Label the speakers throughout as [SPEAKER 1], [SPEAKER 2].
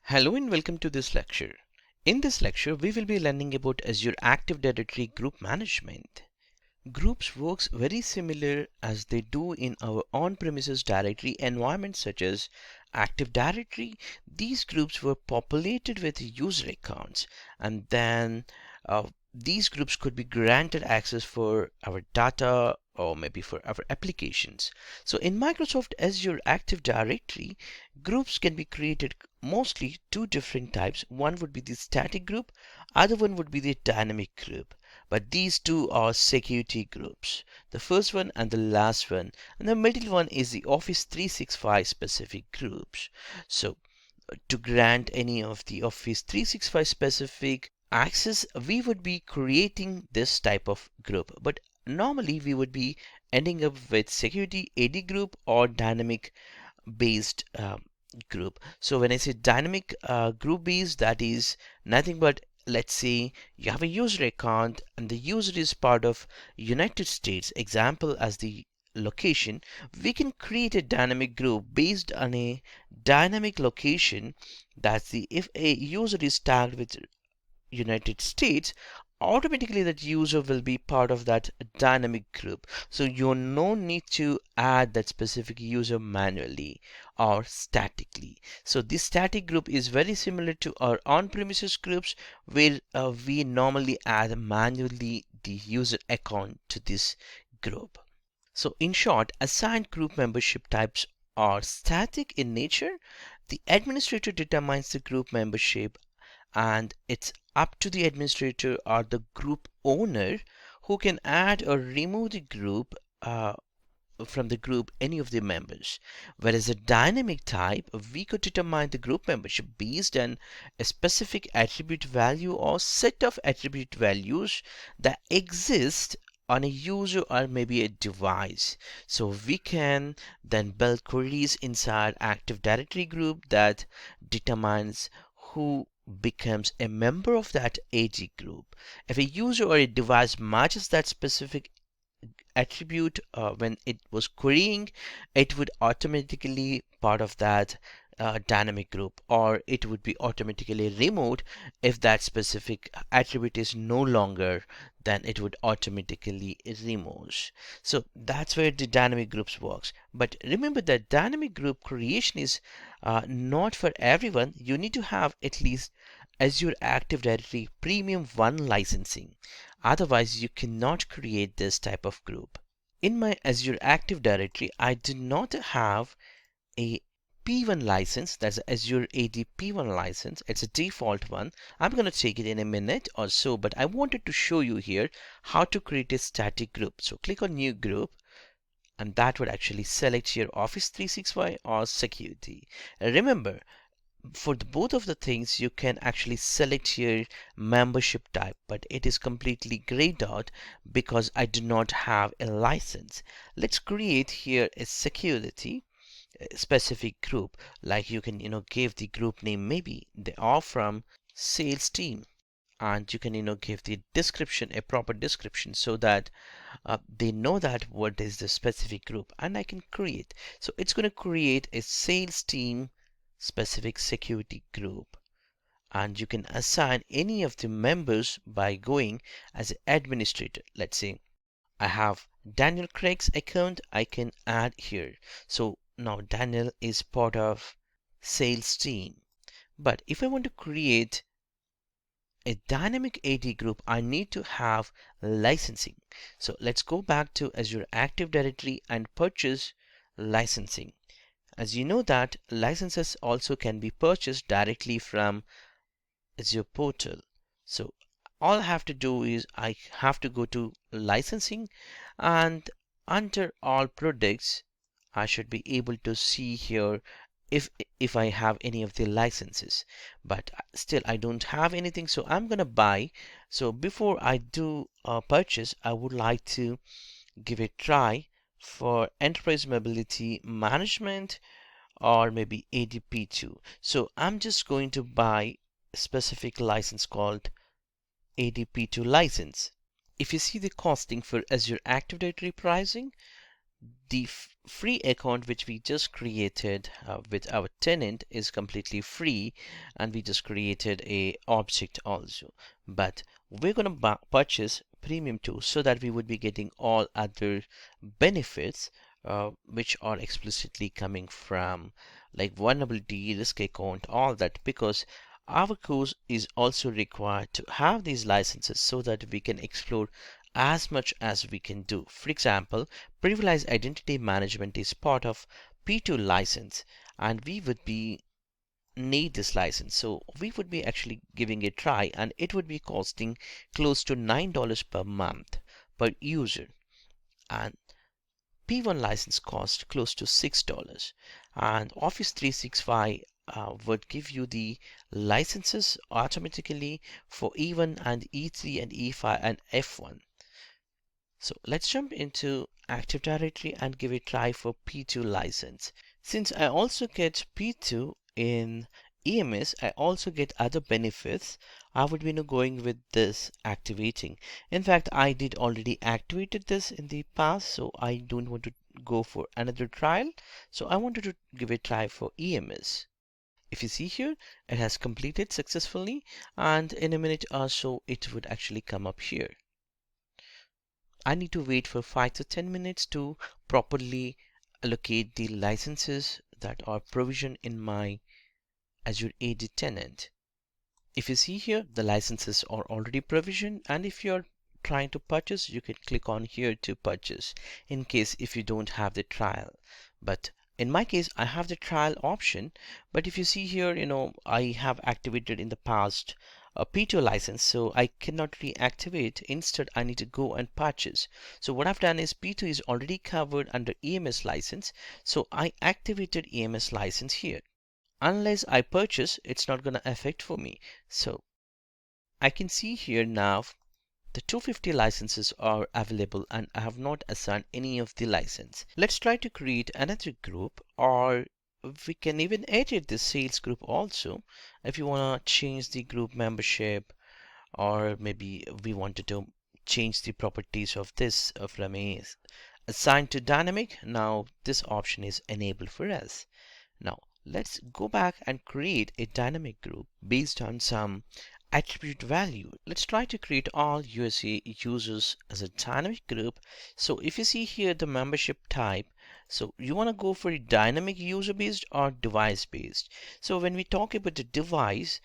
[SPEAKER 1] Hello and welcome to this lecture. In this lecture, we will be learning about Azure Active Directory Group Management. Groups works very similar as they do in our on-premises directory environments such as Active Directory. These groups were populated with user accounts, and then these groups could be granted access for our data or maybe for our applications. So in Microsoft Azure Active Directory, groups can be created mostly two different types. One would be the static group, other one would be the dynamic group. But these two are security groups. The first one and the last one. And the middle one is the Office 365 specific groups. So to grant any of the Office 365 specific access, we would be creating this type of group. But normally we would be ending up with security AD group or dynamic based group. So when I say dynamic group based, that is nothing but, let's say you have a user account and the user is part of United States, example as the location, we can create a dynamic group based on a dynamic location. That's the if a user is tagged with United States, automatically that user will be part of that dynamic group. So you no need to add that specific user manually or statically. So this static group is very similar to our on-premises groups where we normally add manually the user account to this group. So in short, assigned group membership types are static in nature. The administrator determines the group membership, and it's up to the administrator or the group owner who can add or remove the group from the group any of the members. Whereas a dynamic type, we could determine the group membership based on a specific attribute value or set of attribute values that exist on a user or maybe a device. So we can then build queries inside Active Directory group that determines who becomes a member of that AD group. If a user or a device matches that specific attribute when it was querying, it would automatically part of that dynamic group, or it would be automatically removed if that specific attribute is no longer, then it would automatically remove. So that's where the dynamic groups works. But remember that dynamic group creation is not for everyone. You need to have at least Azure Active Directory Premium 1 licensing. Otherwise, you cannot create this type of group. In my Azure Active Directory, I do not have a P1 license. That's Azure AD P1 license. It's a default one. I'm going to take it in a minute or so, but I wanted to show you here how to create a static group. So click on New Group, and that would actually select your Office 365 or Security. Remember, for both of the things you can actually select your membership type, but it is completely grayed out because I do not have a license. Let's create here a security specific group. Like you can give the group name, maybe they are from sales team, and you can give the description, a proper description, so that they know that what is the specific group, and I can create. So it's going to create a sales team specific security group, and you can assign any of the members by going as an administrator. Let's say I have Daniel Craig's account, I can add here. So now Daniel is part of sales team. But if I want to create a dynamic AD group, I need to have licensing. So let's go back to Azure Active Directory and purchase licensing. As you know that licenses also can be purchased directly from Azure portal. So all I have to do is I have to go to licensing, and under all products I should be able to see here if I have any of the licenses. But still I don't have anything, so I'm gonna buy. So before I do a purchase, I would like to give a try for Enterprise Mobility Management or maybe ADP2. So I'm just going to buy a specific license called ADP2 license. If you see the costing for Azure Active Directory pricing, the free account which we just created with our tenant is completely free, and we just created a object also. But we're going to purchase premium too, so that we would be getting all other benefits which are explicitly coming from like vulnerability, risk account, all that, because our course is also required to have these licenses so that we can explore as much as we can do. For example, privileged identity management is part of P2 license, and we would be need this license. So we would be actually giving a try, and it would be costing close to $9 per month per user. And P1 license cost close to $6. And Office 365 would give you the licenses automatically for E1 and E3 and E5 and F1. So let's jump into Active Directory and give a try for P2 license. Since I also get P2 in EMS, I also get other benefits. I would be going with this activating. In fact, I did already activated this in the past, so I don't want to go for another trial. So I wanted to give a try for EMS. If you see here, it has completed successfully, and in a minute or so, it would actually come up here. I need to wait for 5 to 10 minutes to properly allocate the licenses that are provisioned in my Azure AD tenant. If you see here, the licenses are already provisioned, and if you're trying to purchase, you can click on here to purchase in case if you don't have the trial. But in my case, I have the trial option. But if you see here, I have activated in the past a P2 license, so I cannot reactivate. Instead, I need to go and purchase. So what I've done is P2 is already covered under EMS license, so I activated EMS license here. Unless I purchase, it's not going to affect for me. So I can see here now the 250 licenses are available, and I have not assigned any of the license. Let's try to create another group, or we can even edit the sales group also if you want to change the group membership, or maybe we wanted to change the properties of this from a assigned to dynamic. Now this option is enabled for us. Now let's go back and create a dynamic group based on some attribute value. Let's try to create all USA users as a dynamic group. So if you see here the membership type, so you want to go for a dynamic user based or device based. So when we talk about a device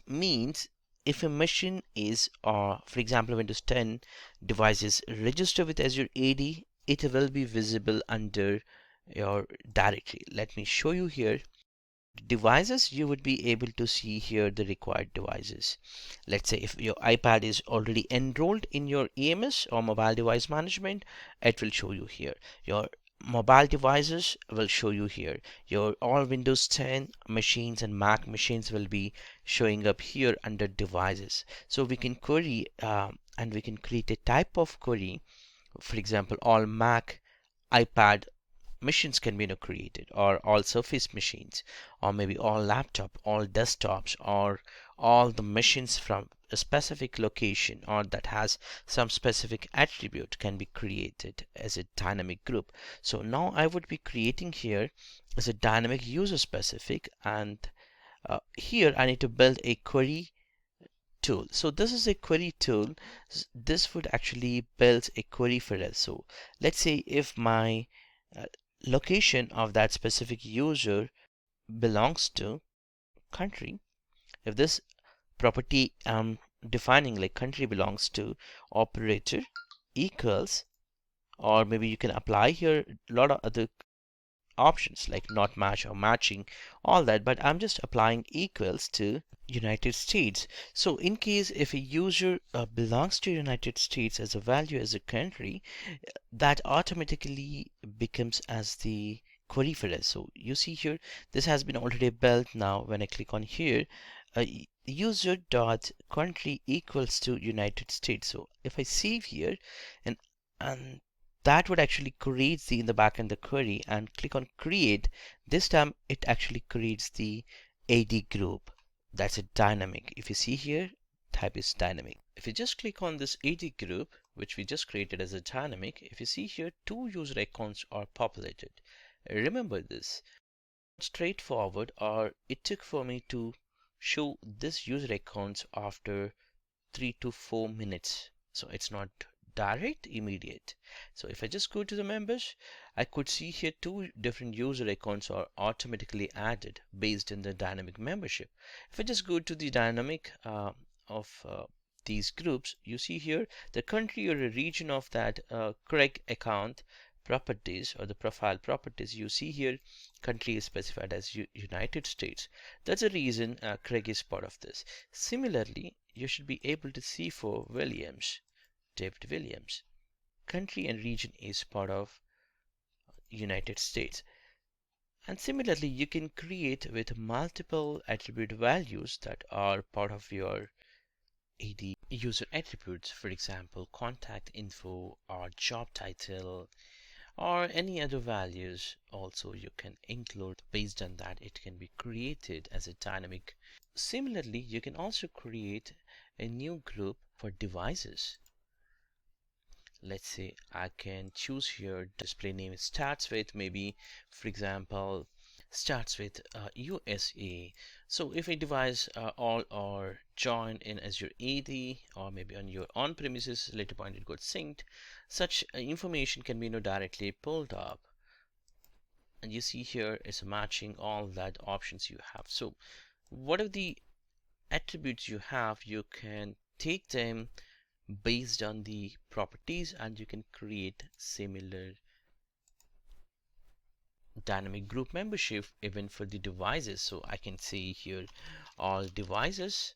[SPEAKER 1] means if a machine is, for example, Windows 10 devices registered with Azure AD, it will be visible under your directory. Let me show you here. Devices, you would be able to see here the required devices. Let's say if your iPad is already enrolled in your EMS or mobile device management, it will show you here. Your mobile devices will show you here. Your all Windows 10 machines and Mac machines will be showing up here under devices. So we can query and we can create a type of query. For example, all Mac, iPad machines can be created, or all Surface machines, or maybe all laptop, all desktops, or all the machines from a specific location or that has some specific attribute can be created as a dynamic group. So now I would be creating here as a dynamic user specific, and here I need to build a query tool. So this is a query tool. This would actually build a query for us. So let's say if my uh, location of that specific user belongs to country, if this property I'm defining like country belongs to operator equals, or maybe you can apply here a lot of other options like not match or matching, all that, but I'm just applying equals to United States. So in case if a user belongs to United States as a value as a country, that automatically becomes as the query for us. So you see here, this has been already built. Now when I click on here, user dot country equals to United States. So if I save here, and that would actually create the in the backend the query, and click on create, this time it actually creates the AD group. That's a dynamic. If you see here, type is dynamic. If you just click on this AD group, which we just created as a dynamic, if you see here, two user accounts are populated. Remember this. Straightforward, or it took for me to show this user accounts after 3 to 4 minutes. So it's not direct, immediate. So if I just go to the members, I could see here two different user accounts are automatically added based on the dynamic membership. If I just go to the dynamic of these groups, you see here the country or a region of that correct account properties or the profile properties. You see here country is specified as United States. That's the reason Craig is part of this. Similarly, you should be able to see for Williams, David Williams. Country and region is part of United States. And similarly, you can create with multiple attribute values that are part of your AD user attributes, for example, contact info or job title or any other values. Also, you can include based on that, it can be created as a dynamic. Similarly, you can also create a new group for devices. Let's say I can choose here display name starts with maybe, for example, starts with USA. So if a device all are joined in Azure AD or maybe on your on-premises later point it got synced, such information can be directly pulled up. And you see here is matching all that options you have. So whatever the attributes you have, you can take them based on the properties and you can create similar dynamic group membership even for the devices. So I can see here all devices.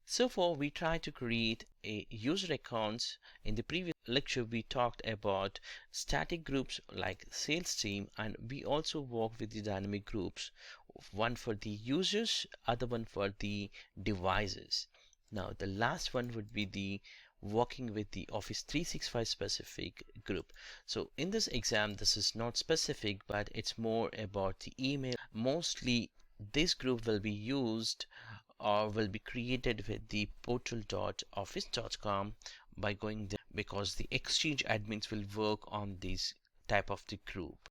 [SPEAKER 1] So far we tried to create a user accounts. In the previous lecture we talked about static groups like sales team, and we also worked with the dynamic groups, one for the users, other one for the devices. Now the last one would be the working with the Office 365 specific group. So in this exam, this is not specific, but it's more about the email. Mostly this group will be used or will be created with the portal.office.com by going there, because the Exchange admins will work on this type of the group.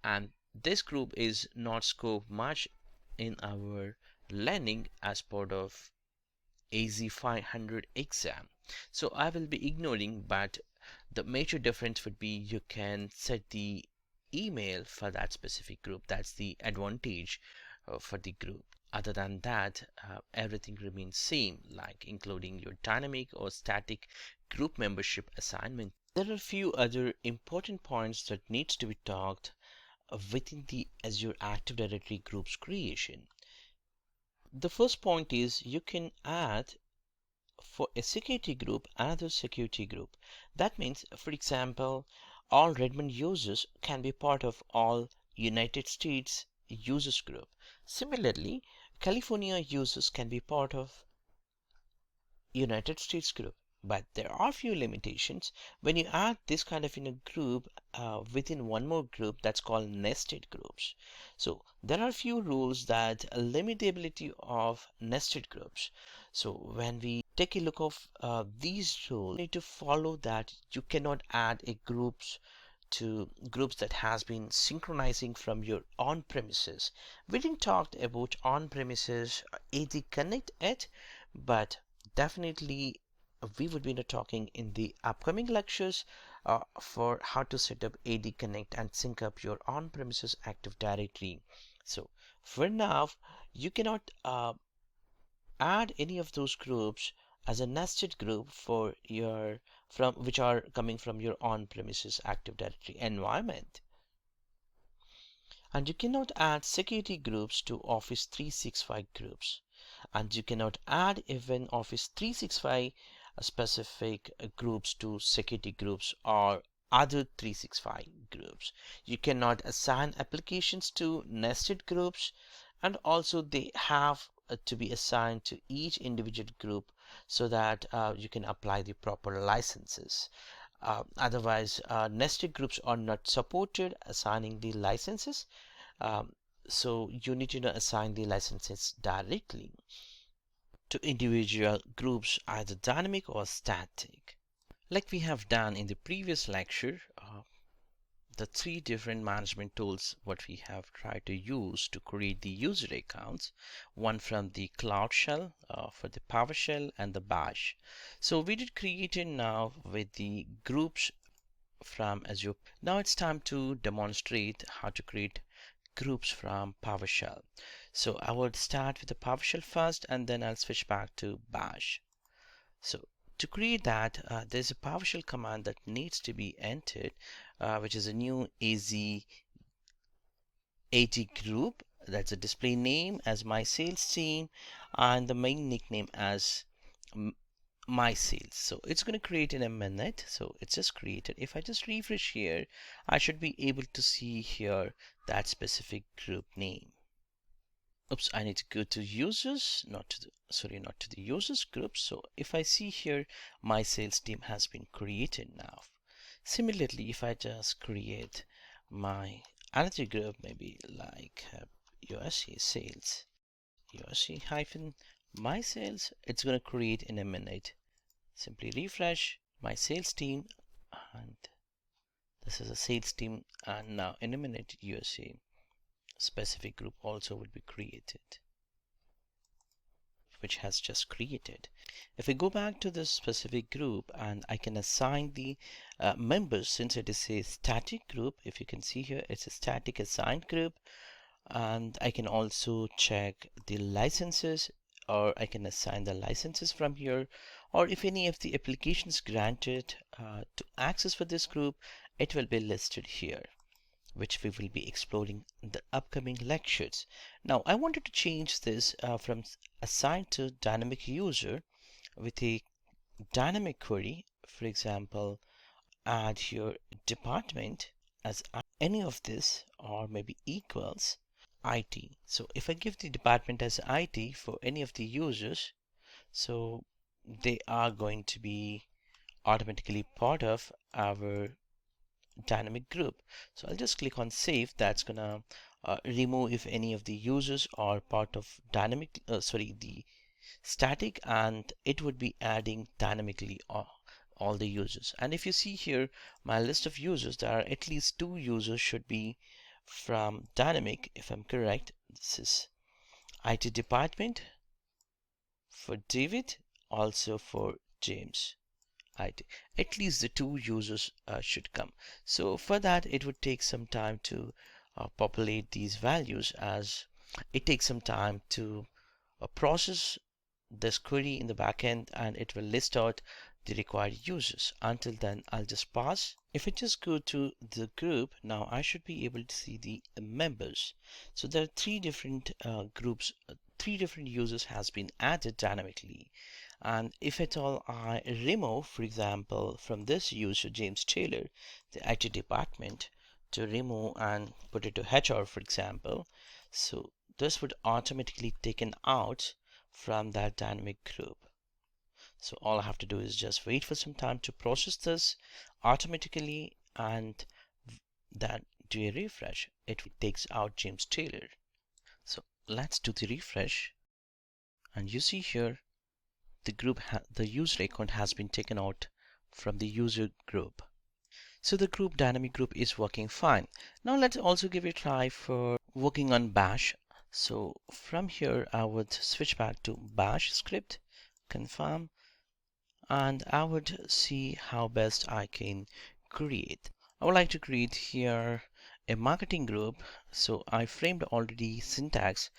[SPEAKER 1] And this group is not scoped much in our learning as part of AZ500 exam. So I will be ignoring, but the major difference would be you can set the email for that specific group. That's the advantage for the group. Other than that, everything remains same, like including your dynamic or static group membership assignment. There are a few other important points that needs to be talked within the Azure Active Directory groups creation. The first point is you can add for a security group another security group. That means, for example, all Redmond users can be part of all United States users group. Similarly, California users can be part of United States group. But there are few limitations when you add this kind of in a group within one more group, that's called nested groups. So there are few rules that limit the ability of nested groups. So when we take a look of these rules, you need to follow that. You cannot add a groups to groups that has been synchronizing from your on-premises. We didn't talk about on-premises AD Connect yet, but definitely we would be talking in the upcoming lectures for how to set up AD Connect and sync up your on-premises Active Directory. So for now, you cannot add any of those groups as a nested group for your from which are coming from your on-premises Active Directory environment. And you cannot add security groups to Office 365 groups. And you cannot add even Office 365 specific groups to security groups or other 365 groups. You cannot assign applications to nested groups, and also they have to be assigned to each individual group so that you can apply the proper licenses. Otherwise, nested groups are not supported assigning the licenses. Um, so you need to assign the licenses directly. to individual groups, either dynamic or static. Like we have done in the previous lecture, the three different management tools what we have tried to use to create the user accounts, one from the Cloud Shell, for the PowerShell, and the Bash. So we did create it now with the groups from Azure. Now it's time to demonstrate how to create groups from PowerShell. So I will start with the PowerShell first, and then I'll switch back to Bash. So to create that, there's a PowerShell command that needs to be entered, which is a new AZ80 group. That's a display name as my sales team, and the main nickname as my sales. So it's going to create in a minute. So it's just created. If I just refresh here, I should be able to see here that specific group name. Oops, I need to go to users, not to the users group. So if I see here, my sales team has been created now. Similarly, if I just create my another group, maybe like USA sales, USA hyphen my sales, it's going to create in a minute. Simply refresh my sales team, and this is a sales team, and now in a minute USA specific group also will be created, which has just created. If we go back to this specific group, and I can assign the members, since it is a static group, if you can see here, it's a static assigned group, and I can also check the licenses, or I can assign the licenses from here, or if any of the applications granted to access for this group, it will be listed here, which we will be exploring in the upcoming lectures. Now, I wanted to change this from assigned to dynamic user with a dynamic query. For example, add your department as any of this, or maybe equals IT. So if I give the department as IT for any of the users, so they are going to be automatically part of our dynamic group. So I'll just click on save. That's gonna remove if any of the users are part of dynamic, the static, and it would be adding dynamically all the users. And if you see here my list of users, there are at least 2 users should be from dynamic, if I'm correct. This is IT department for David, also for James. IT. At least the 2 users should come. So for that, it would take some time to populate these values, as it takes some time to process this query in the backend, and it will list out the required users. Until then, I'll just pause. If I just go to the group, now I should be able to see the members. So there are 3 different groups, 3 different users has been added dynamically. And if at all I remove, for example, from this user James Taylor, the IT department, to remove and put it to HR, for example, so this would automatically taken out from that dynamic group. So all I have to do is just wait for some time to process this automatically, and then do a refresh. It takes out James Taylor. So let's do the refresh, and you see here the user account has been taken out from the user group. So the dynamic group is working fine. Now let's also give it a try for working on Bash. So from here I would switch back to Bash script, confirm, and I would see how best I can create. I would like to create here a marketing group. So I framed already syntax.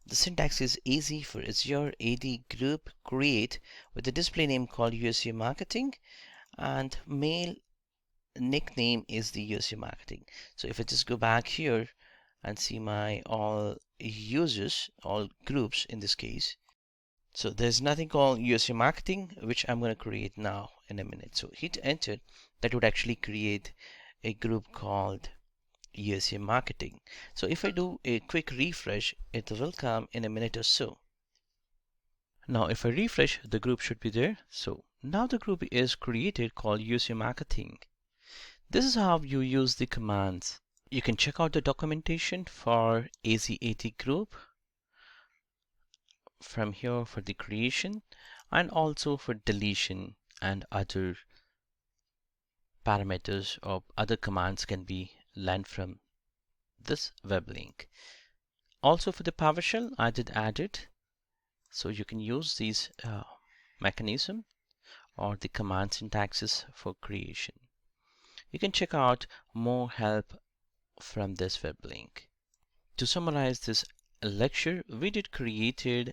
[SPEAKER 1] The syntax is easy for Azure AD group create with a display name called USA Marketing, and mail nickname is the USA Marketing. So if I just go back here and see my all users, all groups in this case, so there's nothing called USA Marketing, which I'm going to create now in a minute. So hit enter. That would actually create a group called USA Marketing. So if I do a quick refresh, it will come in a minute or so. Now if I refresh, the group should be there. So now the group is created called USA Marketing. This is how you use the commands. You can check out the documentation for AZ80 group from here for the creation and also for deletion, and other parameters or other commands can be learned from this web link. Also for the PowerShell, I did add it, so you can use these mechanism or the command syntaxes for creation. You can check out more help from this web link. To summarize this lecture, we did created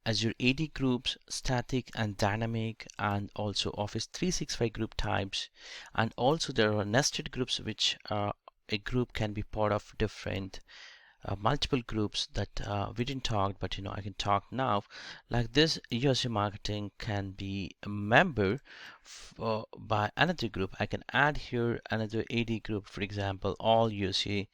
[SPEAKER 1] Azure AD groups, static and dynamic, and also Office 365 group types. And also there are nested groups, which a group can be part of different multiple groups that we didn't talk, but I can talk now. Like this, USA marketing can be a member by another group. I can add here another AD group, for example, all USA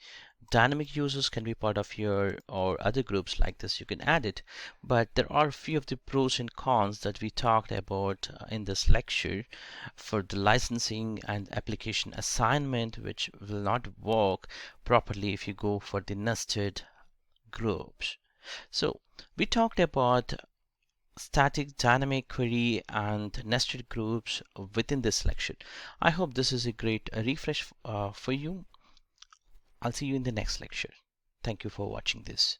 [SPEAKER 1] dynamic users can be part of your or other groups like this. You can add it, but there are a few of the pros and cons that we talked about in this lecture for the licensing and application assignment, which will not work properly if you go for the nested groups. So we talked about static, dynamic query and nested groups within this lecture. I hope this is a great refresh for you. I'll see you in the next lecture. Thank you for watching this.